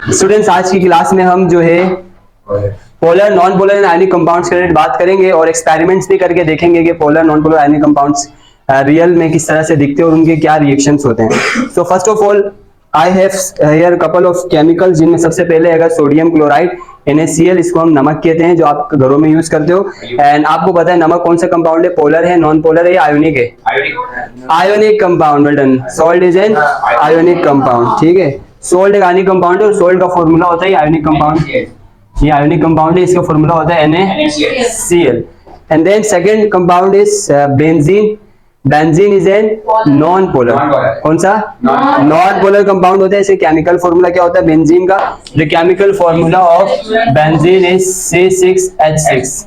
Students, आज की class में हम जो है polar, non polar and ionic compounds के रिलेटेड बात करेंगे और एक्सपेरिमेंट्स भी करके देखेंगे कि polar, non polar ionic compounds real में किस तरह से दिखते हैं और उनके क्या रिएक्शंस होते हैं। So first of all I have here couple of chemicals, जिनमें सबसे पहले है सोडियम क्लोराइड NaCl। इसको हम नमक कहते हैं, जो आप घरों में यूज करते हो। एंड आपको पता है नमक कौन सा कंपाउंड है, पोलर है, नॉन पोलर है या आयोनिक है? Ionic compound. Well done. Salt is N ionic compound, ठीक है। सोल्ट एक आयनिक कंपाउंड है और सोल्ट का फॉर्मूला होता है आयनिक कंपाउंड। ये आयनिक कंपाउंड है, इसका फॉर्मूला होता है NaCl। And then second compound is benzene. Benzene is an non polar. कौन सा? नॉन पोलर कंपाउंड होता है। इसे केमिकल फॉर्मूला क्या होता है बेंजीन का? The chemical formula of benzene is C6H6।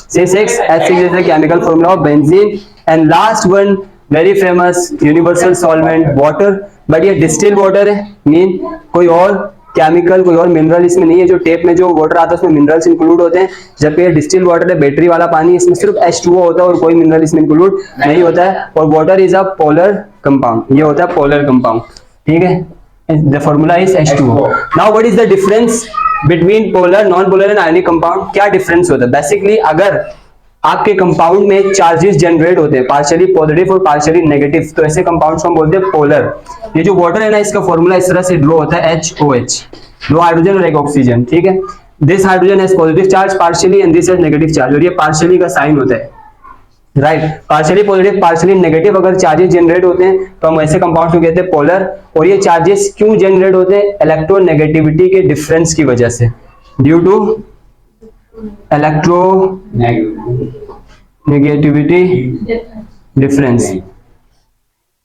C6H6 is the chemical formula of benzene. And last one very famous universal solvent water, but ये डिस्टिल वाटर है, mean कोई और केमिकल, कोई और मिनरल इसमें नहीं है। जो टेप में जो वाटर आता है उसमें मिनरल्स इंक्लूड होते हैं, जबकि ये डिस्टिल वाटर है, बैटरी वाला पानी, इसमें सिर्फ H2O होता है और कोई मिनरल इसमें इंक्लूड नहीं होता है। और water is a polar compound, ये होता है पोलर कंपाउंड, ठीक है। The formula is H2O। Now what is the difference between polar, non polar and ionic compound? क्या डिफरेंस होता है? बेसिकली अगर आपके कंपाउंड में चार्जेस जनरेट होते हैं, पार्शियली पॉजिटिव और पार्शियली नेगेटिव, तो ऐसे कंपाउंड्स को हम बोलते हैं पोलर। ये जो वाटर है ना, इसका फॉर्मूला इस तरह से ड्रॉ होता है HOH, दो हाइड्रोजन और एक ऑक्सीजन, ठीक है। This hydrogen has positive charge partially and this has negative charge, और ये पार्शियली का साइन होता है, right. Partially positive, partially negative अगर चार्जेस जनरेट होते हैं तो हम ऐसे कंपाउंड्स को कहते हैं पोलर। और ये चार्जेस क्यों जनरेट होते हैं? इलेक्ट्रोनेगेटिविटी के डिफरेंस की वजह से, due to electronegativity difference.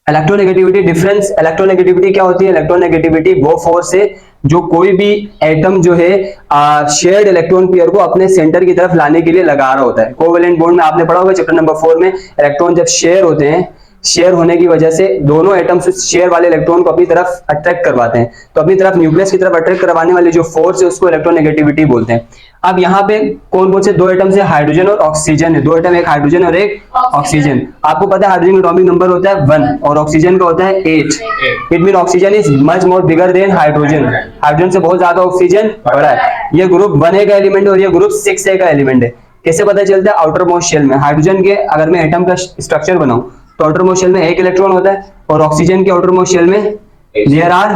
Electronegativity difference, electronegativity क्या होती है? इलेक्ट्रोनेगेटिविटी वो फोर्स है जो कोई भी एटम जो है शेयर्ड इलेक्ट्रॉन पेयर को अपने सेंटर की तरफ लाने के लिए लगा रहा होता है। कोवेलेंट बॉन्ड में आपने पढ़ा होगा चैप्टर नंबर 4 में, इलेक्ट्रॉन जब शेयर होते हैं, शेयर होने की वजह से दोनों एटम्स उस शेयर वाले इलेक्ट्रॉन को अपनी तरफ अट्रैक्ट करवाते हैं, तो अपनी तरफ न्यूक्लियस की तरफ अट्रैक्ट करवाने वाली जो फोर्स है उसको इलेक्ट्रोनेगेटिविटी बोलते हैं। अब यहाँ पे कौन कौन से दो एटम्स है? हाइड्रोजन और ऑक्सीजन है। दो एटम, एक हाइड्रोजन और एक ऑक्सीजन। आपको पता है हाइड्रोजन का एटॉमिक नंबर होता है 1 और ऑक्सीजन का होता है 8। It mean oxygen is much more bigger than hydrogen. Hydrogen से बहुत ज्यादा ऑक्सीजन बड़ा है। ये ग्रुप 1A का एलिमेंट है और ये ग्रुप 6A का एलिमेंट है। कैसे पता चलता है? आउटर मोस्ट शेल में हाइड्रोजन के अगर मैं एटम का स्ट्रक्चर बनाऊं तो आउटर मोस्ट शेल में एक इलेक्ट्रॉन होता है, और ऑक्सीजन के आउटर मोस्ट शेल में there are,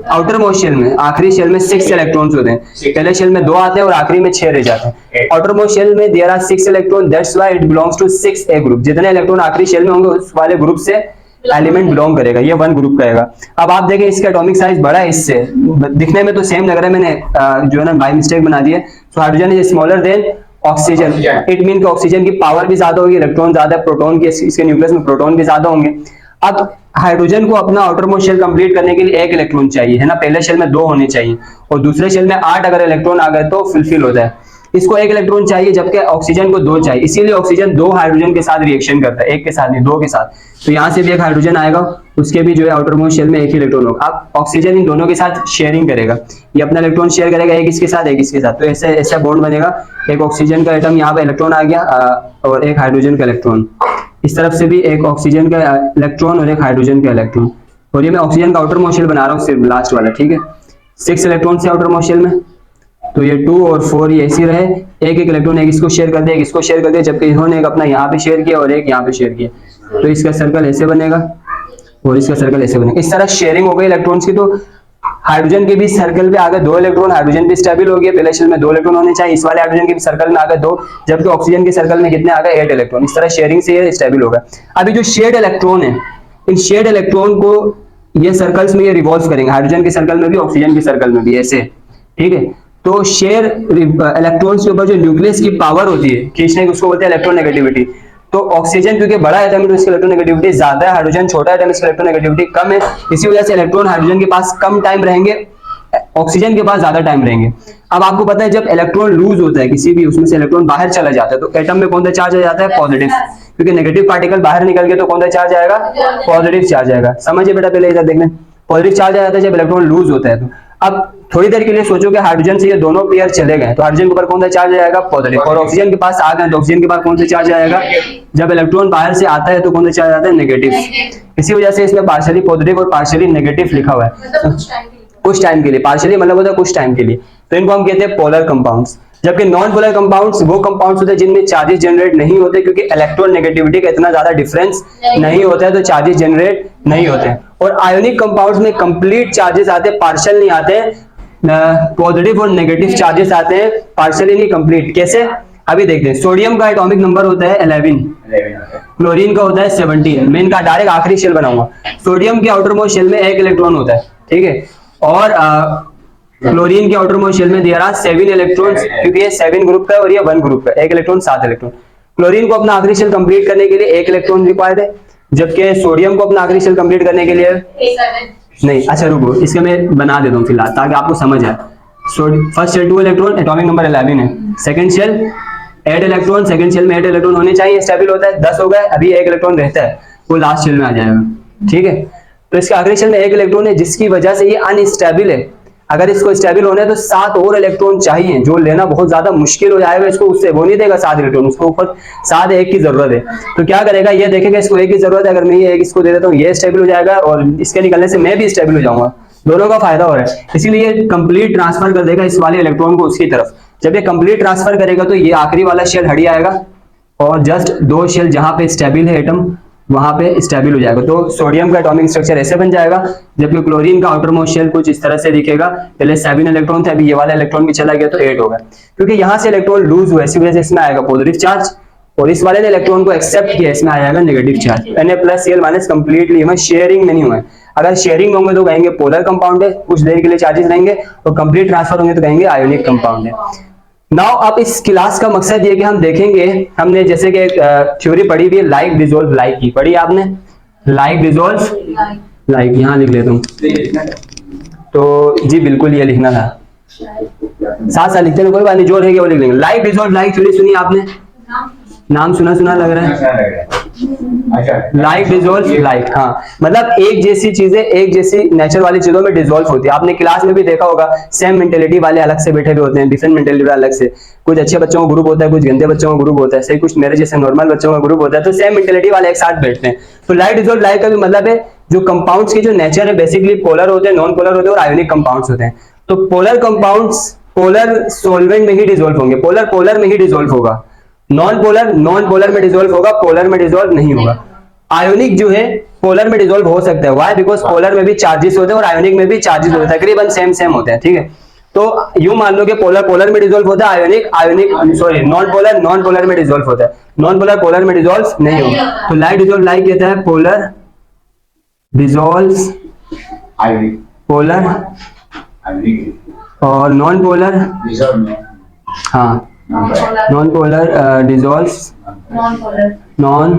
outer most shell में, आखिरी शेल में 6 इलेक्ट्रॉन्स होते हैं। पहले शेल में 2 आते हैं और आखिरी में 6 रह जाते हैं। आउटर मोस्ट शेल में there are 6 electron, that's why it belongs to 6A group. जितने इलेक्ट्रॉन आखिरी शेल में होंगे उस वाले ग्रुप से एलिमेंट बिलोंग करेगा, ये 1 ग्रुप कहेगा। अब आप देखें इसका एटॉमिक साइज बड़ा है, इससे दिखने में तो सेम लग रहा है, मैंने जो है ना बाय मिस्टेक बना दिया। So hydrogen is smaller than oxygen. It mean कि ऑक्सीजन की पावर भी ज्यादा होगी, इलेक्ट्रॉन ज्यादा, प्रोटॉन के इसके न्यूक्लियस में प्रोटॉन भी ज्यादा होंगे। अब हाइड्रोजन को अपना आउटर मोस्ट शेल कंप्लीट करने के लिए 1 इलेक्ट्रॉन चाहिए, है ना। पहले शेल में 2 होने चाहिए और दूसरे शेल में 8 अगर इलेक्ट्रॉन आ गए तो फुलफिल होता है। इसको 1 इलेक्ट्रॉन चाहिए, जबकि ऑक्सीजन को 2 चाहिए। इसीलिए ऑक्सीजन 2 हाइड्रोजन के साथ रिएक्शन करता है, 1 के साथ नहीं, 2 के साथ। तो यहाँ से भी एक हाइड्रोजन आएगा, उसके भी जो है आउटर मोस्ट शेल में 1 ही इलेक्ट्रॉन होगा। अब ऑक्सीजन इन दोनों के साथ शेयरिंग करेगा, ये अपना इलेक्ट्रॉन शेयर करेगा, एक इसके साथ, एक इसके साथ। तो ऐसे ऐसा बॉन्ड बनेगा, एक ऑक्सीजन का एटम यहाँ पे इलेक्ट्रॉन आ गया और एक हाइड्रोजन का इलेक्ट्रॉन। इस तरफ से भी एक ऑक्सीजन का इलेक्ट्रॉन और एक हाइड्रोजन का इलेक्ट्रॉन। और ये मैं ऑक्सीजन का आउटर मोस्ट शेल बना रहा हूँ, सिर्फ लास्ट वाला, ठीक है। 6 इलेक्ट्रॉन से आउटर मोस्ट शेल में, तो ये 2 और 4 ये ऐसे रहे। एक इलेक्ट्रॉन एक इसको शेयर कर दे, एक इसको शेयर कर दे, जबकि इन्होंने एक अपना यहाँ पे शेयर किया और एक यहाँ पे शेयर किया। तो इसका सर्कल ऐसे बनेगा और इसका सर्कल ऐसे बनेगा। इस तरह शेयरिंग हो गई इलेक्ट्रॉन्स की। तो हाइड्रोजन के भी सर्कल पे आ गए 2 इलेक्ट्रॉन, हाइड्रोजन भी स्टेबल हो गया। पहले शेल में 2 इलेक्ट्रॉन होने चाहिए, इस वाले हाइड्रोजन के भी सर्कल में आ गए 2, जबकि ऑक्सीजन के सर्कल में कितने आ गए? 8 इलेक्ट्रॉन। इस तरह शेयरिंग से ये स्टेबल होगा। अभी जो शेयर्ड इलेक्ट्रॉन है, इन शेयर्ड इलेक्ट्रॉन को ये सर्कल्स में ये रिवॉल्व करेंगे, हाइड्रोजन के सर्कल में भी, ऑक्सीजन के सर्कल में भी, ऐसे, ठीक है। तो शेयर इलेक्ट्रॉन्स के ऊपर जो न्यूक्लियस की पावर होती है खींचने की, उसको बोलते हैं इलेक्ट्रोनेगेटिविटी। तो ऑक्सीजन क्योंकि बड़ा एटम है तो इसकी इलेक्ट्रोनेगेटिविटी ज्यादा है, हाइड्रोजन छोटा एटम, इसकी इलेक्ट्रोनेगेटिविटी कम है। इसी वजह से इलेक्ट्रॉन हाइड्रोजन के पास कम टाइम रहेंगे, ऑक्सीजन के पास ज्यादा टाइम रहेंगे। अब आपको पता है जब इलेक्ट्रॉन लूज होता है किसी भी, उसमें से इलेक्ट्रॉन बाहर चला जाता है, तो एटम में कौन सा चार्ज आ जाता है? पॉजिटिव, क्योंकि नेगेटिव पार्टिकल बाहर निकल गए तो कौन सा चार्ज आएगा? पॉजिटिव चार्ज आएगा। समझिए बेटा, पहले इधर देखना, पॉजिटिव चार्ज आ जाता है जब इलेक्ट्रॉन लूज होता है। तो अब थोड़ी देर के लिए सोचो कि हाइड्रोजन से ये दोनों पेयर चले गए, तो हाइड्रोजन के ऊपर कौन सा चार्ज आएगा? पॉजिटिव। और ऑक्सीजन के पास आ गए तो ऑक्सीजन के पास कौन सा चार्ज आएगा? जब इलेक्ट्रॉन बाहर से आता है तो कौन सा चार्ज आता है? नेगेटिव। इसी वजह से इसमें पार्शियली पॉजिटिव और पार्शियली नेगेटिव लिखा हुआ है। कुछ टाइम के लिए, पार्शियली मतलब होता है कुछ टाइम के लिए, तो इनको हम कहते हैं पोलर कंपाउंड्स। जबकि नॉन पोलर कंपाउंड्स वो कंपाउंड्स होते हैं जिनमें चार्जेस जनरेट नहीं होते, क्योंकि इलेक्ट्रॉन नेगेटिविटी का इतना ज्यादा डिफरेंस नहीं होता है, तो चार्जेस जनरेट नहीं होते हैं। और आयोनिक कंपाउंड्स में कंप्लीट चार्जेस आते हैं, पार्शियल नहीं आते हैं, पॉजिटिव और नेगेटिव चार्जेस आते हैं, पार्शियली नहीं कंप्लीट। कैसे, अभी देखते हैं। सोडियम का एटॉमिक नंबर होता है 11, क्लोरीन का होता है 17। मैं इनका डायरेक्ट आखिरी शेल बनाऊंगा। सोडियम के आउटर मोस्ट शेल में 1 इलेक्ट्रॉन होता है, ठीक है, और क्लोरीन के आउटर मोस्ट शेल में दे रहा 7 इलेक्ट्रॉन्स, क्योंकि ये 7 ग्रुप का है और ये 1 ग्रुप का, 1 इलेक्ट्रॉन 7 इलेक्ट्रॉन। क्लोरीन को अपना आखिरी शेल कंप्लीट करने के लिए 1 इलेक्ट्रॉन रिक्वायर्ड है, जबकि सोडियम को अपना आखिरी शेल कंप्लीट करने के लिए नहीं, अच्छा रुको, इसके मैं बना देता हूँ फिलहाल ताकि आपको समझ आए। First shell 2 electron, atomic number 11 है। Second shell 8 electron, second shell में 8 इलेक्ट्रॉन होने चाहिए, स्टेबल होता है, 10 हो गए, अभी 1 इलेक्ट्रॉन रहता है, वो लास्ट शेल में आ जाएगा, ठीक है। तो इसके आखिरी शेल में 1 इलेक्ट्रॉन है, जिसकी वजह से ये अनस्टेबल है। अगर इसको स्टेबल होना है तो 7 और इलेक्ट्रॉन चाहिए, जो लेना बहुत ज्यादा मुश्किल हो जाएगा इसको, उससे वो नहीं देगा 7 इलेक्ट्रॉन, उसको ऊपर 7 1 की जरूरत है। तो क्या करेगा, ये देखेगा इसको 1 की जरूरत है, अगर मैं ये 1 इसको दे देता हूँ, ये स्टेबल हो जाएगा और इसके निकलने से मैं भी स्टेबल हो जाऊंगा, दोनों का फायदा हो रहा है। इसीलिए कंप्लीट ट्रांसफर कर देगा इस वाले इलेक्ट्रॉन को उसकी तरफ। जब ये कंप्लीट ट्रांसफर करेगा तो ये आखिरी वाला शेल हट आएगा और जस्ट 2 शेल जहां पे स्टेबल है एटम वहां पे स्टेबल हो जाएगा। तो सोडियम का एटॉमिक स्ट्रक्चर ऐसे बन जाएगा, जबकि क्लोरीन का आउटर मोस्ट शेल कुछ इस तरह से दिखेगा। पहले 7 इलेक्ट्रॉन थे, अभी ये वाला इलेक्ट्रॉन भी चला गया तो 8 होगा, क्योंकि यहाँ से इलेक्ट्रॉन लूज हुआ, इसी वजह से इसमें आएगा पॉजिटिव चार्ज, और इस वाले ने इलेक्ट्रॉन को एक्सेप्ट किया, इसमें आ जाएगा नेगेटिव चार्ज। Na+Cl- कंप्लीटली में शेयरिंग में नहीं हुआ है। अगर शेयरिंग होंगे तो कहेंगे पोलर कंपाउंड है, कुछ देर के लिए चार्जेस रहेंगे, और कंप्लीट ट्रांसफर होंगे तो कहेंगे आयोनिक कंपाउंड है। नाउ अब इस क्लास का मकसद ये कि हम देखेंगे, हमने जैसे कि थ्योरी पढ़ी हुई है लाइक डिसॉल्व लाइक की, पढ़ी आपने, लाइक डिसॉल्व लाइक, यहाँ लिख लेता हूँ तो जी बिल्कुल ये लिखना था, साथ साथ लिखते हैं, कोई बात नहीं, जो रहेगा वो लिख लेंगे। लाइक डिसॉल्व लाइक थ्योरी सुनी आपने, नाम सुना सुना लग रहा है, लाइक डिसॉल्व लाइक, हाँ, मतलब एक जैसी चीजें एक जैसी नेचर वाली चीजों में डिसॉल्व होती है। आपने क्लास में भी देखा होगा, सेम मेंटेलिटी वाले अलग से बैठे हुए होते हैं, डिफरेंट मेंटेलिटी वाले अलग से, कुछ अच्छे बच्चों का ग्रुप होता है, कुछ गंदे बच्चों का ग्रुप होता है, सही कुछ मेरे जैसे नॉर्मल बच्चों का ग्रुप होता है, तो सेम मेंटेलिटी वाले एक साथ बैठते हैं। तो लाइक डिसॉल्व लाइक का भी मतलब है जो कंपाउंड्स के जो नेचर है बेसिकली पोलर होते हैं, नॉन पोलर होते हैं और आयोनिक कंपाउंड्स होते हैं। तो पोलर कंपाउंड्स पोलर सॉल्वेंट में ही डिसॉल्व होंगे, पोलर पोलर में ही डिसॉल्व होगा, नॉन पोलर में डिसॉल्व होगा, पोलर में डिसॉल्व नहीं होगा। आयोनिक जो है पोलर में डिसॉल्व हो सकता है, व्हाई, बिकॉज पोलर में भी चार्जेस होते हैं और आयोनिक में भी चार्जेस होते हैं, तकरीबन सेम सेम होते हैं, ठीक है। तो यूं मान लो कि पोलर पोलर में डिसॉल्व होता है, आयोनिक सॉरी नॉन पोलर में डिसॉल्व होता है, नॉन पोलर पोलर में डिसॉल्व नहीं होगा। तो लाइक डिसॉल्व लाइक कहता है पोलर डिसॉल्व पोलर, और नॉन पोलर, हाँ, non polar dissolve non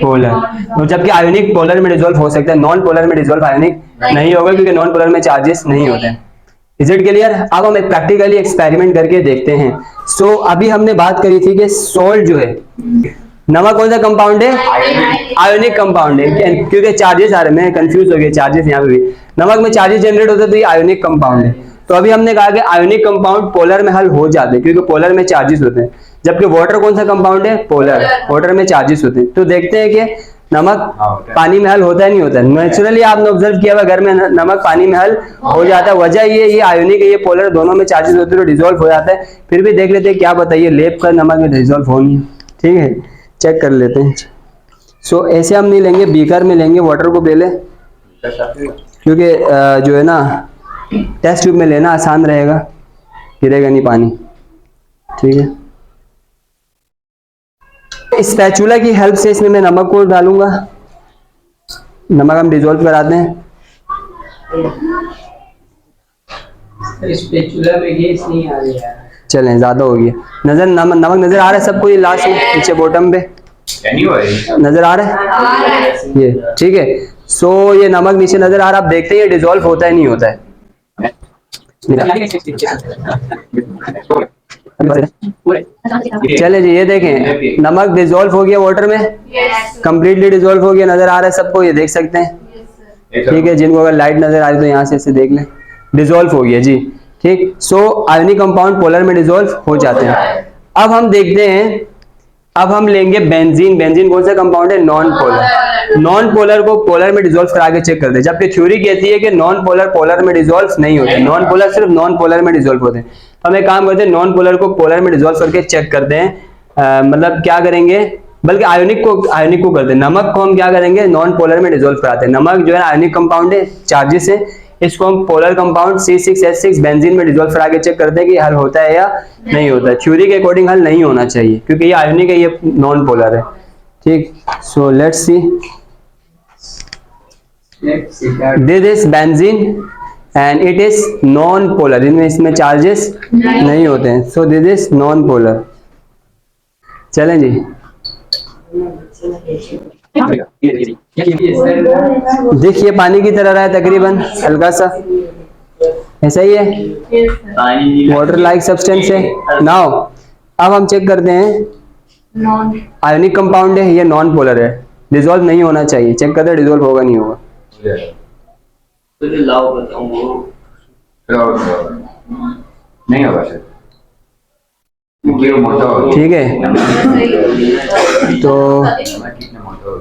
polar. तो जबकि आयोनिक पोलर में डिसॉल्व हो सकता है, नॉन पोलर में डिसॉल्व आयोनिक नहीं होगा, क्योंकि नॉन पोलर में चार्जेस नहीं होते हैं। Is it clear? अब हम एक प्रैक्टिकली एक्सपेरिमेंट करके देखते हैं। सो अभी हमने बात करी थी कि सॉल्ट जो है, नमक कौन सा कंपाउंड है? आयोनिक कंपाउंड है, क्योंकि चार्जेस आ रहे हैं, मैं कंफ्यूज हो गया, चार्जेस यहाँ पे भी, नमक में चार्जेस जनरेट होते हैं तो ये आयोनिक कंपाउंड है। तो अभी हमने कहा कि आयोनिक कंपाउंड पोलर में हल हो जाते हैं, क्योंकि पोलर में चार्जेस होते हैं, जबकि वाटर कौन सा कंपाउंड है? पोलर, वाटर में चार्जेस होते हैं। तो देखते हैं कि नमक पानी में हल होता है नहीं होता है। नेचुरली आपने ऑब्जर्व किया हुआ, घर में नमक पानी में हल हो जाता है, वजह ये आयोनिक है, ये पोलर, दोनों में चार्जेस होते हैं तो डिसॉल्व हो जाता है। फिर भी देख लेते हैं, क्या बताइए, लेप का नमक में डिसॉल्व होनी है, ठीक है, चेक कर लेते हैं। सो ऐसे हम नहीं लेंगे, बीकर में लेंगे वाटर को पहले, क्योंकि जो है ना टेस्ट ट्यूब में लेना आसान रहेगा, गिरेगा नहीं पानी, ठीक है। स्पैचुला की हेल्प से इसमें मैं नमक को डालूंगा, नमक हम डिसॉल्व कराते हैं। स्पैचुला में गैस नहीं आ रही है, चलें ज्यादा हो गया, नमक नजर आ रहा है सबको, ये लास्ट में नीचे बॉटम पे नजर आ रहा है ये, ठीक है। सो ये नमक नीचे नजर आ रहा है, आप देखते हैं ये डिसॉल्व होता है नहीं होता है। चले जी, ये देखें नमक डिसॉल्व हो गया वाटर में, कंप्लीटली डिसॉल्व हो गया, नजर आ रहा है सबको, ये देख सकते हैं, ठीक है। जिनको अगर लाइट नजर आ रही तो यहाँ से इसे देख लें, डिसॉल्व हो गया जी, ठीक। सो आयोनिक कंपाउंड पोलर में डिसॉल्व हो जाते हैं। अब हम देखते हैं अब हम लेंगे बेंजीन। बेंजीन कौन सा कंपाउंड है? Non polar. नॉन पोलर को पोलर में डिसॉल्व करा के चेक करते हैं, जबकि थ्योरी कहती है कि नॉन पोलर पोलर में डिसॉल्व नहीं होते, नॉन पोलर सिर्फ नॉन पोलर में डिसॉल्व होते हैं। तो हम एक काम करते हैं, नॉन पोलर को पोलर में डिसॉल्व करके चेक करते हैं। मतलब क्या करेंगे, बल्कि आयोनिक को करते हैं। नमक को हम क्या करेंगे, नॉन पोलर में डिसॉल्व कराते हैं। नमक जो है आयोनिक कंपाउंड है, चार्जेस है, इसको हम पोलर कंपाउंड C6H6 बेंजीन में डिसॉल्व करा के चेक करते हैं कि हल होता है या नहीं होता है। थ्योरी के अकॉर्डिंग हल नहीं होना चाहिए क्योंकि ये आयोनिक है, ये नॉन पोलर है। ठीक, so let's see, this is benzene and it is non polar. इसमें चार्जेस नहीं होते हैं, so this is non polar. चलें जी, देखिए पानी की तरह रहा है तकरीबन, हल्का सा ऐसा ही है, वाटर लाइक सब्सटेंस है। नाउ अब हम चेक करते हैं, आयोनिक कंपाउंड है, ये नॉन पोलर है, डिसॉल्व नहीं होना चाहिए। चेक करते हैं डिसॉल्व होगा नहीं होगा। नहीं होगा सर, ठीक है, तो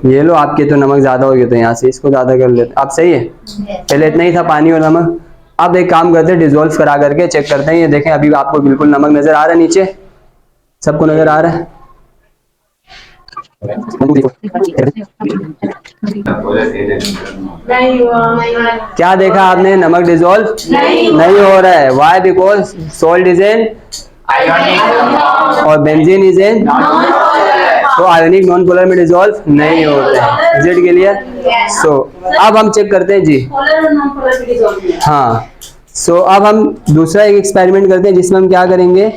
ये लो, आपके तो नमक ज्यादा हो गया तो यहाँ से इसको ज्यादा कर लेते। अब सही है, पहले इतना ही था पानी और नमक। अब एक काम करते हैं, डिसॉल्व करा करके चेक करते हैं। ये देखें अभी आपको बिल्कुल नमक नजर आ रहा है, नीचे सबको नजर आ रहा है। क्या देखा आपने, नमक डिसॉल्व नहीं हो रहा है। Why? Because salt is an और बेंजीन इज एन, तो आयोनिक नॉन पोलर में डिसॉल्व नहीं होता है। Is it clear? सो अब हम चेक करते हैं जी, हाँ। सो अब हम दूसरा एक एक्सपेरिमेंट करते हैं जिसमें हम क्या करेंगे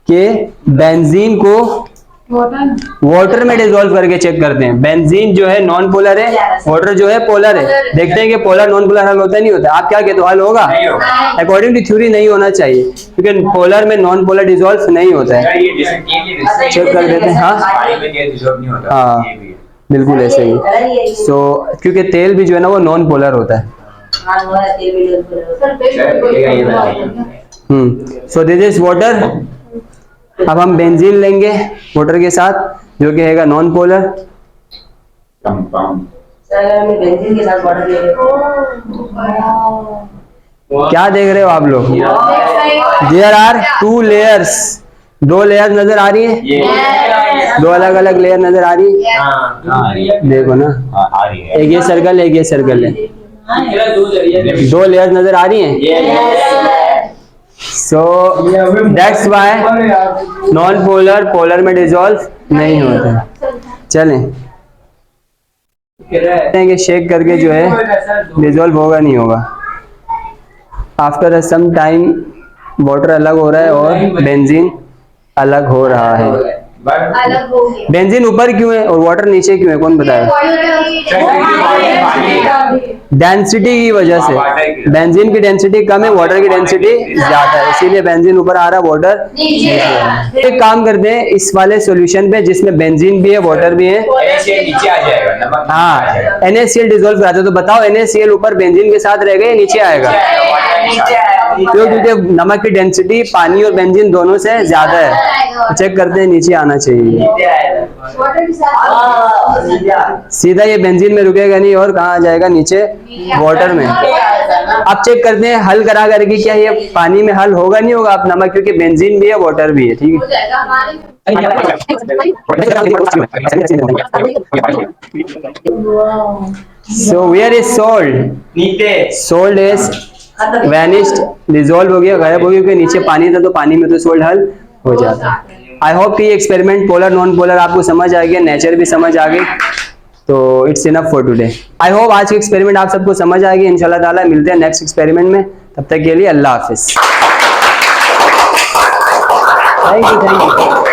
कि बेंजीन को वाटर में डिसॉल्व करके चेक करते हैं। बेंजीन जो है नॉन पोलर है, वाटर जो है पोलर है। देखते हैं कि पोलर नॉन पोलर हल होता है नहीं होता। आप क्या कहते हो, हल होगा? अकॉर्डिंग टू थ्योरी नहीं होना चाहिए क्योंकि पोलर में नॉन पोलर डिसॉल्व नहीं होता है। चेक कर देते हैं, हाँ बिल्कुल ऐसे ही। सो क्योंकि तेल भी जो है ना वो नॉन पोलर होता है। So this is water. अब हम बेंजीन लेंगे वाटर के साथ, जो कि है नॉन पोलर। क्या देख रहे हो आप लोग? देयर आर 2 लेयर्स, 2 लेयर नजर आ रही है, 2 अलग अलग लेयर नजर आ रही है। देखो ना, एक ये सर्कल है, एक ये सर्कल है, 2 लेयर नजर आ रही है। So that's why non polar polar में डिसॉल्व नहीं होता। चलें कि शेक करके जो है डिसॉल्व होगा नहीं होगा। आफ्टर सम टाइम वाटर अलग हो रहा है और बेंजीन अलग हो रहा है। बेंजीन ऊपर क्यों है और वाटर नीचे क्यों है, कौन बताएगा? डेंसिटी की वजह से। बेंजीन की डेंसिटी कम है, वाटर की डेंसिटी ज्यादा है, इसीलिए बेंजीन ऊपर आ रहा है, वाटर नीचे आ रहा है। एक काम करते हैं इस वाले सॉल्यूशन पे जिसमें बेंजीन भी है वाटर भी है, नीचे आ जाएगा। हाँ NaCl डिसॉल्व कराते हो, तो बताओ NaCl ऊपर बेंजीन के साथ रहेगा या नीचे आएगा? क्यों? क्योंकि नमक की डेंसिटी पानी और बेंजीन दोनों से ज्यादा है। चेक करते हैं, नीचे आना चाहिए सीधा, ये बेंजीन में रुकेगा नहीं और कहाँ आ जाएगा? नीचे वाटर में। अब चेक करते हैं हल करा करके क्या ये पानी में हल होगा नहीं होगा? आप नमक, क्योंकि बेंजीन भी है वाटर भी है, ठीक है। So where is salt? Salt is vanished, dissolve हो गया, गायब हो गया, क्योंकि नीचे पानी था तो पानी में तो सोल्ट हल हो जाता। आई होप कि ये एक्सपेरिमेंट पोलर नॉन पोलर आपको समझ आ गया, नेचर भी समझ आ गई, तो it's enough for today. I hope आज के एक्सपेरिमेंट आप सबको समझ आ गई। इंशाल्लाह ताला मिलते हैं नेक्स्ट एक्सपेरिमेंट में, तब तक के लिए अल्लाह हाफिज। Thank you.